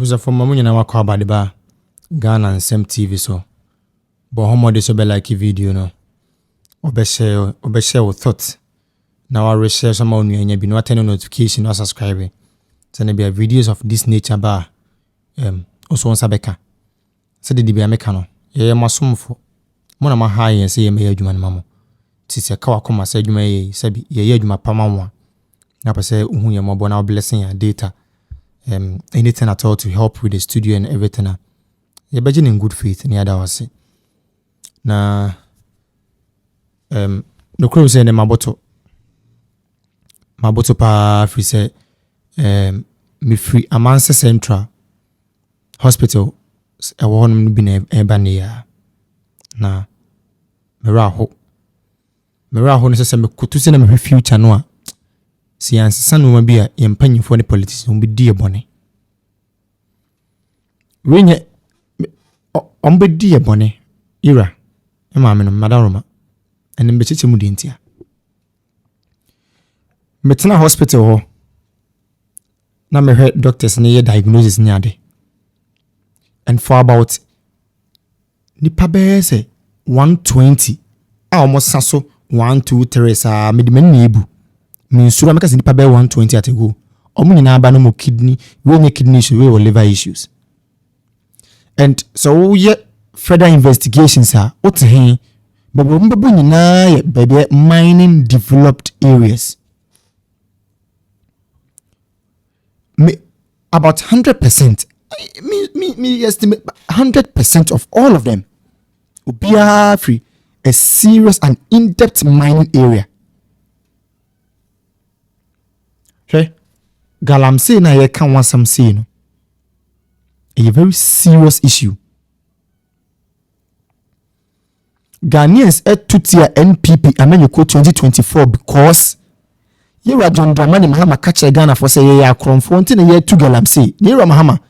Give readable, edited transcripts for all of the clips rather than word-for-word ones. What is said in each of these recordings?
who's a former Munina Wakaba de bar, Ghana and Sem TV so. But homo de so be like video no. Obeshare with thoughts. Now I research some on you and you be not turning notification or subscribing. So there be videos of this nature bar. Also on Sabeka. So the be a mechano. Ye masum for. Mona ma high and say me adwuma mamo. Tisi ka wakoma say adwuma ye sabi ye adwuma pama na pa say uhu ye mobo na blessing ya data. Anything at all to help with the studio and everything. Ye begging in good faith ni ada wase. Na no crow say ne maboto pa free say me free Amensie Central Hospital e wo honom bi na eba ne ya na meraho no say me kutu se na me future no a siyansa no ma bi a yempanyifo ne politician bi die bone wenye ombe die bone ira e ma me no madaroma ene be chiche mu de ntia metena hospital ho na me heard doctors ne ye diagnosis ni ade and for about nipa be say 120 almost saso 1 2 3 sa me de mani ebu me nsura meka se nipa be 120 atego omu nyina aba no mo kidney we nye kidney issue we liver issues and so ye further investigations are what he but we nyina be mining developed areas about 100% me estimate 100% of all of them will be free a serious and in-depth mining area. Okay, Galamsey na Ayɛka want some say no. A very serious issue. Ghanaians tutia NPP amenyeko 2024 because ye wa John Dramani Mahama catch Ghana for say ye akromfo ntine ye tu Galamsey. Ni Mahama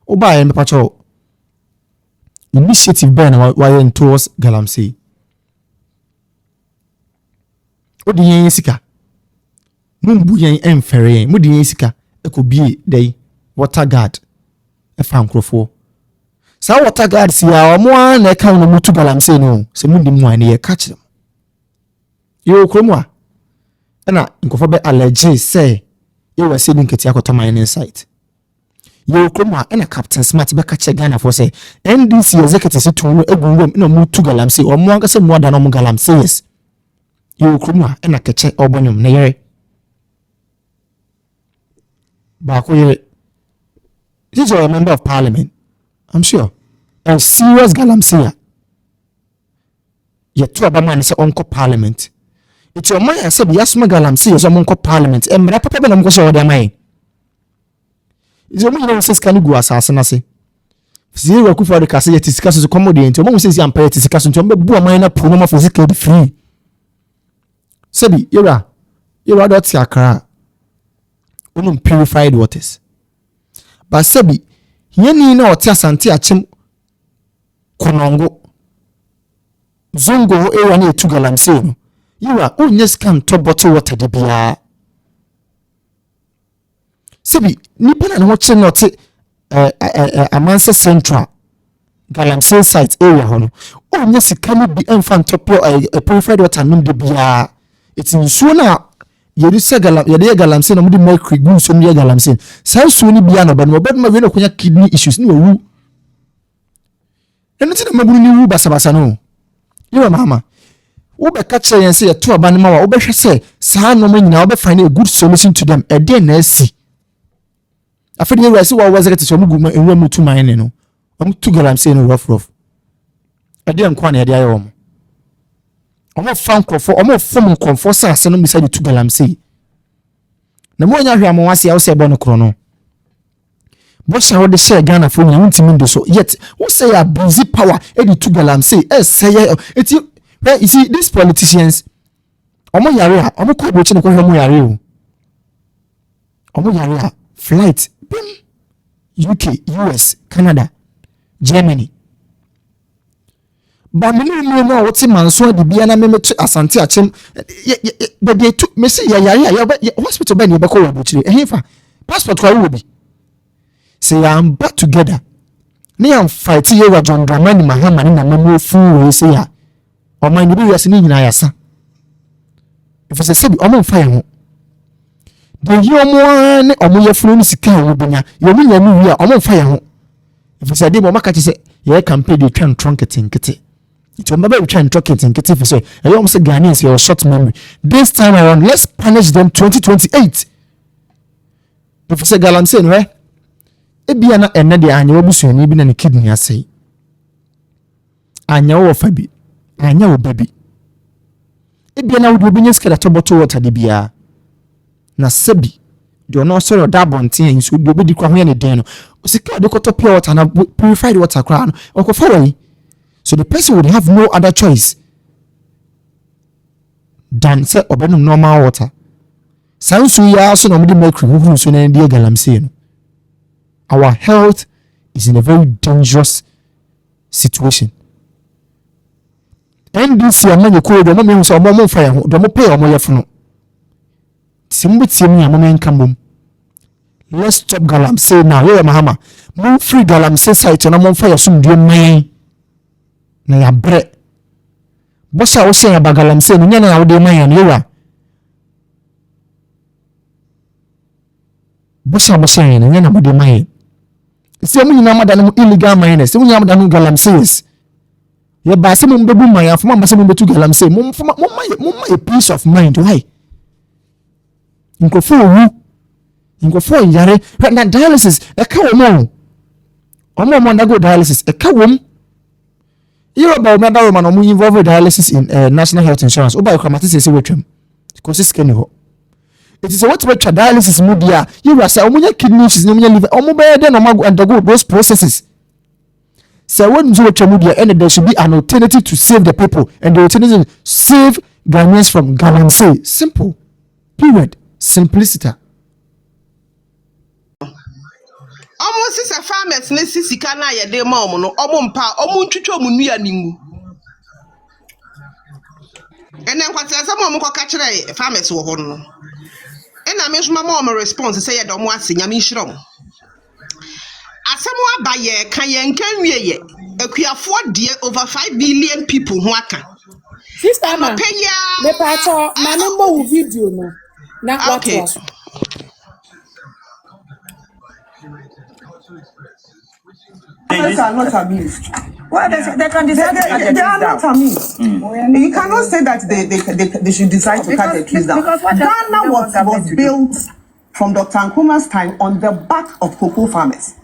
oba ye mepacho initiative by na why towards Galamsey. Odi yen sika. Mumbu yen emfere yen. Mudi yen sika ekobie dey water guard e fa nkrofo. Sa water guard si ya omo an na ka no mutu Galamsey no. Se mundi mu an ye catch them. Yo kromo a na nkofo be allergy say ye wa se nketi akota mining site. Yo kromo a na Captain Smart be catch Ghana for say NDC executive tunu egunwom na mutu Galamsey omo an ka se mu ada no mu Galamsey yes. You kuma na keche obonyum na yere ba ko yere this is a member of parliament I'm sure a serious Galamsey ye to aba man say onko parliament it's your man say yasuma Galamsey so onko parliament e mra papa be na mko so oda man is your man say skani gu asase na se zero ku for the kase ye tisika so commodity enti o mo say si ampa ye tisika so enti o be bu man na pro no for sika be free. Sebi, ira dot yakara. Purified waters. But sebi, yeni na otia santi achim konongo. Zongo era ni etu Galamsey no. Ira, unyes can top bottle water de biya. Sebi, nipa na wache note Amensie Central Galamsey site area hono. Unyes kanu bi enfan top purified water num de biya. It's in Suna, Yedi Galamsey, no mercury, good so near Galamsey. South Sunni Biano, but no better than a kidney issues. No, and it's a Mabuni Basabasano. You are Mahama. Oba catch and say a 2 abanima, Oba say, San no man now be finding a good solution to them. A day see. I feel you see what was it to Muguma and Remu to mine, no. I'm to Galamsey no rough. I didn't quite the iron. Omo fan krofo omo fom konfo sa ase no misadi tu Galamsey na mo nya hwe amwase a wo se bo no kro no bo sha wo de share Ghana fo nya ntimi ndo so yet wo say ya busy power e di tu Galamsey say it you see these politicians omo yare a omo ko bo chi ne ko hwe mo yare o omo yare a flight UK US Canada Germany. But me no what man so de bia na me asante achem but they took me say ya hospital be ne be ko wa bochire ehefa passport wa wo bi say I'm back together. Ne am fight ye wa John Dramani Mahama ni na memo fu we say ya. O man bi wiase ni nyina yasa. If say bi o mo fa ye ho. De yi o mo ne o mo ye funu ni sika wo benya. Yo mo nya ni wi a o mo fa ye ho. If say de mo maka che say ye campaign de twan tronketenkete. It will never try and talk it in Kitty for say, I almost say Ghanaians your short memory. This time around, let's punish them 2028. If you say Galamsey, right? Ebiana and Nadia and your bush and even a kidney, I say. I know Fabi, I know baby. Ebiana would be scared at bottle water, Dibia. Na Sebi, you're not sorry or dabon things would be the Kwame Dano. Was a car, the cotton pure water and purified water crown or Kofari. So the person would have no other choice than say obenum normal water. Sounds so ya so no make who so na dear Galamsey. Our health is in a very dangerous situation. And this year man you call the moment so mo fire do mo pay omo yefuno. Simbiti me amama nkambom. Let's stop Galamsey now. Here Mahama. Mo free Galamsey site na mo fire sum die man. Na ya bre bosa wo sen ya Galamsey no nyana wo de man ya newa bosa mo sen na nyana mo de man se mu nyina madana mu illegal man se mu nyina madana Galamsey ye ba se mu bebu man ya fuma se mu betu Galamsey mo a peace of mind why inkofo yare na dialysis e ka wo mo undergo dialysis e ka wo you about another woman or involved with dialysis in national health insurance. Oba yokamati say wetwem. Because scan ho. It is a what make dialysis mudia. You are say omunya kidney issues, omunya liver. Omo be dey no mag undergo those processes. Say when you wetwem mudia and there should be an alternative to save the people and the alternative save Ghanaians from Galamsey. Simple. Period. Simplicity. Almost is a farmers necessity na ye de ma no omumpa omuntwitwa omunua nimu ene nkwate asem omukọ ka kire farmers wo ho no ena me so ma response say ye do mo ase nyame nhirem asem aba ye ka ye nkan wie ye akuafo de over 5 billion people ho aka sister ma me pato ma no mo video no na okay. They are not amused. Well, they can decide to cut the trees down. They are not amused. You cannot say that they should decide to cut the trees down. Ghana was built from Dr. Nkrumah's time on the back of cocoa farmers.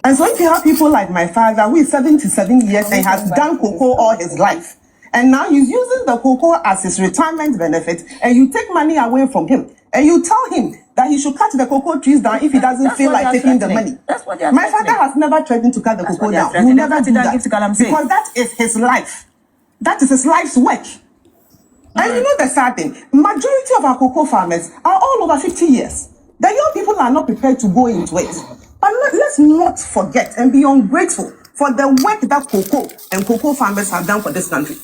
And so if you have people like my father, who is 77 years and has done cocoa all his life, and now he's using the cocoa as his retirement benefit, and you take money away from him, and you tell him that he should cut the cocoa trees down if he doesn't feel like taking the money. My father has never threatened to cut the cocoa down. He will never do that because that is his life. That is his life's work. And you know the sad thing, majority of our cocoa farmers are all over 50 years. The young people are not prepared to go into it. But let's not forget and be ungrateful for the work that cocoa and cocoa farmers have done for this country.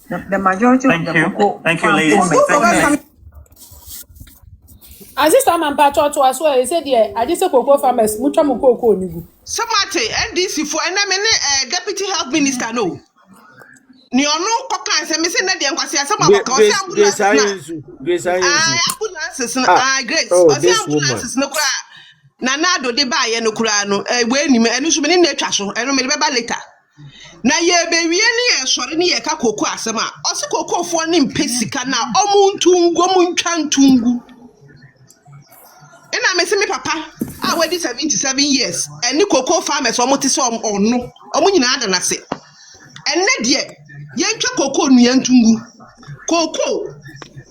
The majority of the cocoa. Thank you, ladies. Assistant man pato to as well. He said, "Yeah, I just say cocoa farmers. Mucha mo cocoa nigu." Somate NDC for and deputy health minister no. Ni ono kokan se me se na de nkwase asema kokan se ambulance. Grace Ambulances Grace. Ambulances no kura. Na do de ba ye no kura no we nim enu so me ni na atwa so enu me be ba later. Na ye be wie ni ye sori ni ye ka cocoa asema. O se cocoa fo ni mpesika na omuntungu omuntwa ntungu. And I say, my papa, I waited 77 years, and the cocoa farmers almost saw or no, or when you had an asset. And not yet, yanka cocoa nyantungu. Cocoa,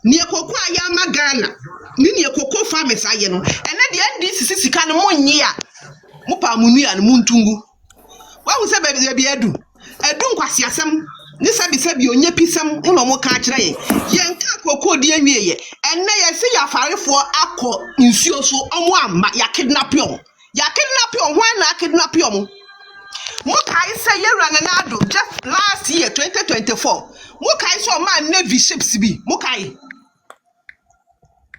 near cocoa yama Ghana, near cocoa farmers I know, and at the end, this is kind of 1 year. Mupa Muni and Muntungu. What was that baby? I do. I don't quite see some. This I be said you nye pisam uno mo ka kire ye yanka kokoo de awie ye enne ye se ya farefo akọ nsuo so omo amma ya kidnap yo when na kidnap yo mo kai say ye run na do just last year 2024 mo kai so man navy ships bi mo kai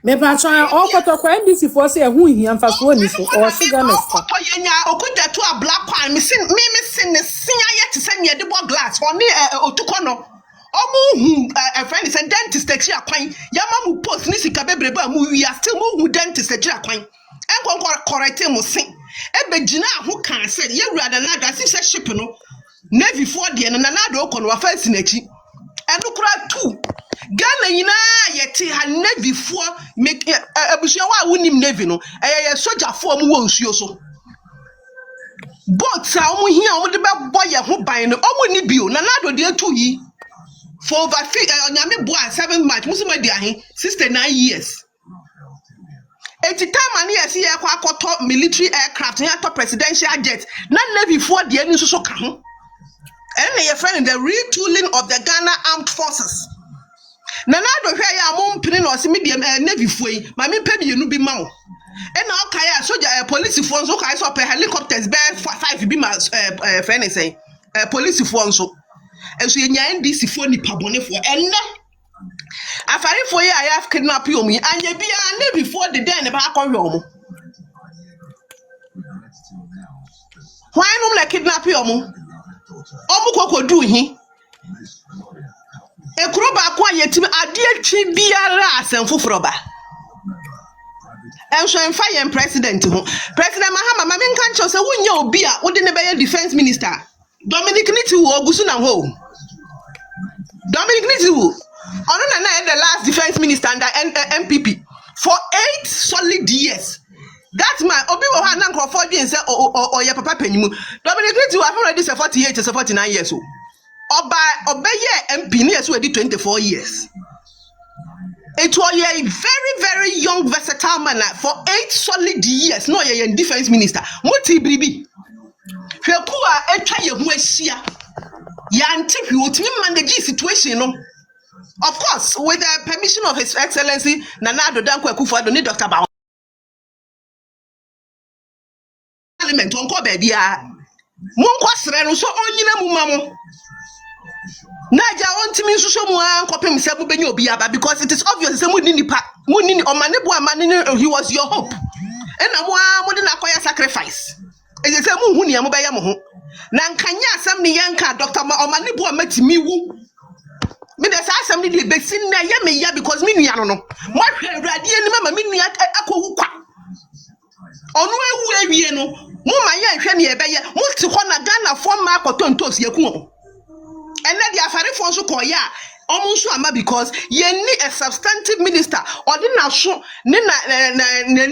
Me pato all koto kwa NDC for say hu hia mfa so ni so o se ga mesta enya okuta to a black one me sin ne sinya yet send ye the glass oni otukono omu a friend is a dentist e chia kwan yama mu post ni sika bebrebe mu we are still mu dentist e chia kwan enkon correct mu sin e begina ho kan said ye wura da na da say ship no navy for de na na do kono wa fancy na chi enu kura tu Ghana nyina yeti ha navy for make abusia wa wonim navy no ye soldier for mu wo nsuo so but omu hia omu de be boy ho ban no omu ni bio na na do de atu yi for over onyame boy 7 months musuma di ahe 69 years. Eti time ani yesi ye kwa akoto military aircraft here to presidential jet na navy for de ani so ka ho ene ye friend the retooling of the Ghana Armed Forces na na do hwe ya mo mpini na ose medium navy foi ma me pɛ mienu bi ma wo ena okay ya soldier police for nso kai so per helicopters be 5 bi ma friend say police for nso enso ye nya NDC for ni pabone for enne afari for ye ayaf kidnap you mi anye bia navy for the den ba akɔhwe omo why no like kidnap you omo kokodu hi ekuro ba ko ayetim ade atwi biara asemfoforo ba enso enfa yen president ho president Mahama ma menka ncho se wunya obi a wode ne be defense minister Dominic Nitiwu ogusu na ho Dominic Nitiwu ono na the last defense minister under MPP for 8 solid years. That man obi wo ha na nkrofo bi nse oye papa panimu Dominic Nitiwu have already 48 to 49 years old. Obeye MP ni yesu edi 24 years. It was a very, very young, versatile man for 8 solid years. No, you're a defense minister. Muti bribi. Fekua etwa ye hu ahia. Yanti hwotimi manage situation no. Of course, with the permission of His Excellency Nana Addo Dankwa Akufo-Addo ni Dr. Ba. Parliament onko ba bia. Monko sere no so onyina mu mamo. Naja ontimi nsuso mu ankopem se bu benya obi aba because it is obvious say munini omane bu amane he was your hope. Ena mu de na koya sacrifice. Eje se mu hu ne am baya mo ho. Na nkanya asam ne yanka Dr. Omane bu amatimi wu. Me de sa asam ne de besin na ye me ya because me nua no. Mo hwe awrade ani mama me nua akowu kwa. Onu ewu awie no. Mo ma ye hwe ne ye beye. Mo ti ho na Ghana form ma akotontos yaku. And then the affair for so call ya almost ama because ye need a substantive minister or the nation ni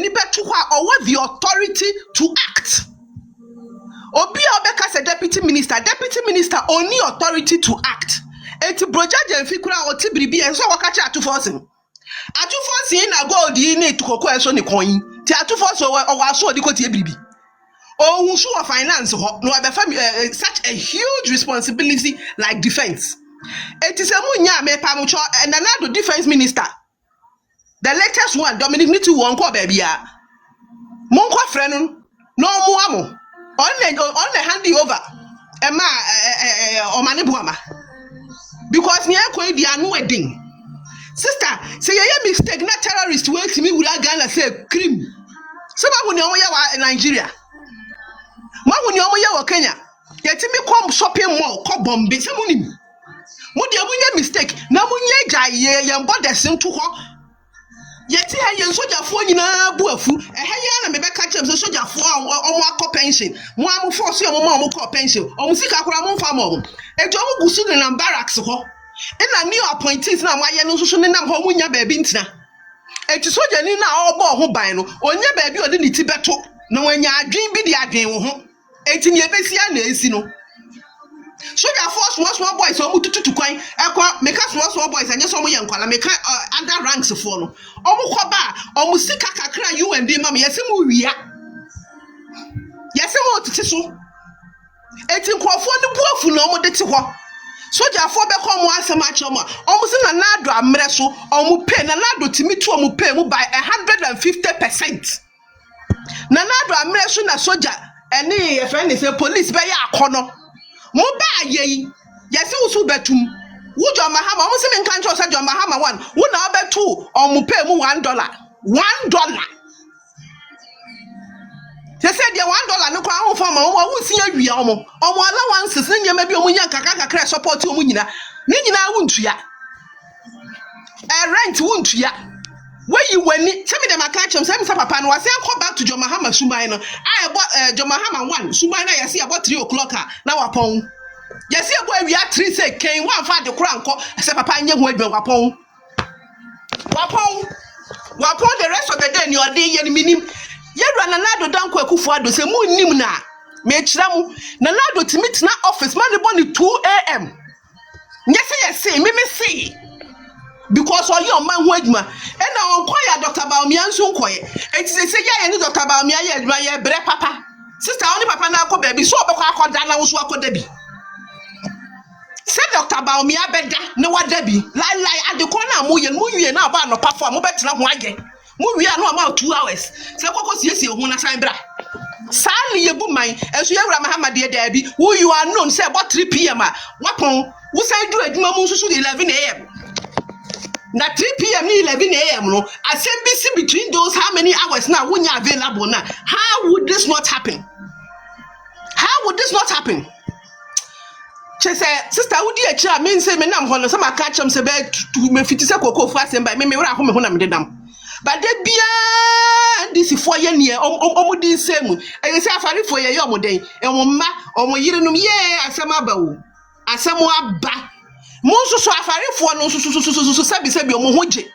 betu or what the authority to act. Obi obeka say deputy minister only authority to act. Eti brojaje enfikura oti biribi enso wakacha atuforcing na gold yi na etukoko enso ni koyin ti atuforce o waso di ko ti biribi. Oh, who show finance no such a huge responsibility like defense. It is a munya me pamucho and another defense minister. The latest one, Dominic Nitiwu onko baby ya. Monko friend no muamo. Only hand you over. Emma Omane Buama. Because near kwe di anu wedding. Sister, say you mistake na terrorist works me with Ghana say crime. Some of you know Nigeria. When you are Kenya, yet me come shopping mall, call Bombay, some money. Would you mistake? Now, when you jay, young bodies to her. Yet, I am soldier for you now, Buafu, a Hayana may catch him, soldier for our pension. One force your mom call pension, or Musika Ramon Farm. A job was soon in barracks. And I knew appointees now, why you know, so name home when you're baby. And to soldier in our ball who buy no, or your baby or the Tibet. No, when you dream be the again. 18 years na esino soldier force small boys so mututu kwan ekwa make small boys anya so mo yankwala make other ranks for no omo kwa ba omo sika kakra UND mam yesem wia yesem otiti so 18 kwofo no buafu no omo de ti ho soldier for be kom asem acho mo omo se na nado amre so omo pay na nado timi tu omo pay mu by 150%. Na nado amre so na soldier any a friend is a police by a corner. Moba ye, yes, also betum. Would your Mahama also in country said your Mahama one, would now bet 2 or mu pay mu $1. $1. They said dia $1 no kwa ho fa ma wo si awia omo allowances ne nyama bi omo nya kakra support omo nyina ne nyina wuntua rent wuntua where wani tell me dem aka chem say papa no wase come back to Mahama Suman no I bought Mahama 1 Suman na yesi about 3 o'clock na wapon yesi abo awia 3 say ken wan fa de kura nko say papa nye ho adwan wapon the rest of the day ni ode ye ni minim yedwa na nado danko akufo ado say mu nim na me kira mu na nado timit na office man bo ni 2 am yesi me see because all your man who adma and now enquire Dr. Baumia nso nkoye enti say ya ni Dr. Baumia ya adma ya bre papa sister only papa na akọ baby so obekọ akọda na nso akọda bi say Dr. Baumia beda na wada bi lai adekọ na mo ye na ba no pa fo mo betena ho age mo wi na about 2 hours say kokọ siesie ho na san bra sa ni ye bu man enso ye wura Mahama de da bi who you are known say about 3 p.m. wapon wo say do adwuma mu nso 11 a.m. Na 3 p.m. ni 11 a.m. no assembly between those how many hours now when you available now how would this not happen she say sister wudi e kira me say me nam ho no say maka chem say be me fiti say kokofo asem ba me wura ho me ho na me dedam but de bia this for ye ne omo din same e say afari for ye omo den e mo ma omo yirenum ye asem abawo asem aba Monso so afarefo no so sabi omo hoje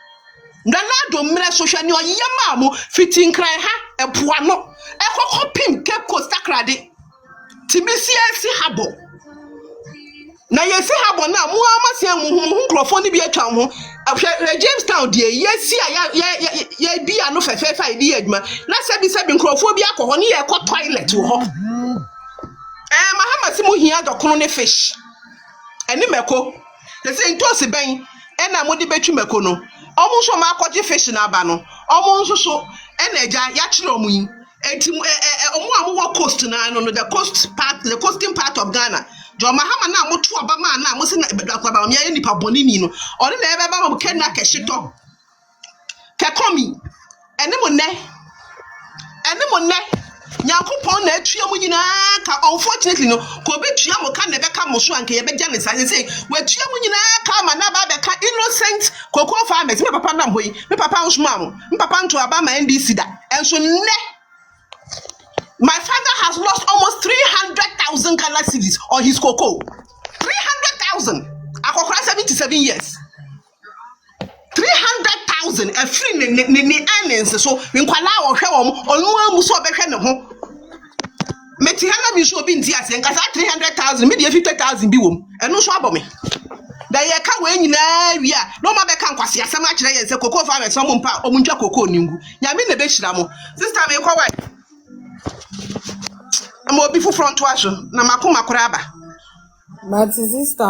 ndanado mre social ni oyema mo fitin kran ha epoa no ekokopim keko sakrade timisiasi habo na yesi habo na mo amase mu nkrofo ni bi atwa ho Jamestown die yesi ya bia no fefefa idi adwuma na sabi nkrofo bi akọ ne ye ko toilet ho Mahama si mo hia dokono ne fish eni meko they say ntosi ben ena modi betwi meko no omo so ma akọje fish na aba no omo nso so ena eja ya kire omo yi enti omo amowo coast na no the coasting part of Ghana jo Mahama na moto oba ma na mo se na bedakwa me ya nipa bonini no ori na ebe ba mo kenna kehito kekomi ene mo ne Yakupon na etua mu nyina ka unfortunately no ko betua mo ka na beka mo so anka ye beja ne say wetua mu nyina ka ma na ba beka innocent kokon farmers me papa nam hoyi me papa nsuma mo me papa nto aba ma NDC da enso ne my father has lost almost 300,000 Ghana cedis on his cocoa 300,000 akokora 77 years 300,000 a free ni earnings so nkwala wo hwe wo onu amu so obehwe ne ho meti hala mi so bi nti ase nkasa 300,000 me de 50,000 bi wom eno so abome da ye ka we nyina wi a no ma be ka nkwase asem a kire ye se cocoa farmers so mo mpa omunja cocoa ningu nyame na be hira mo sister me kwa wai am obi fu front wash na makoma kora aba My sister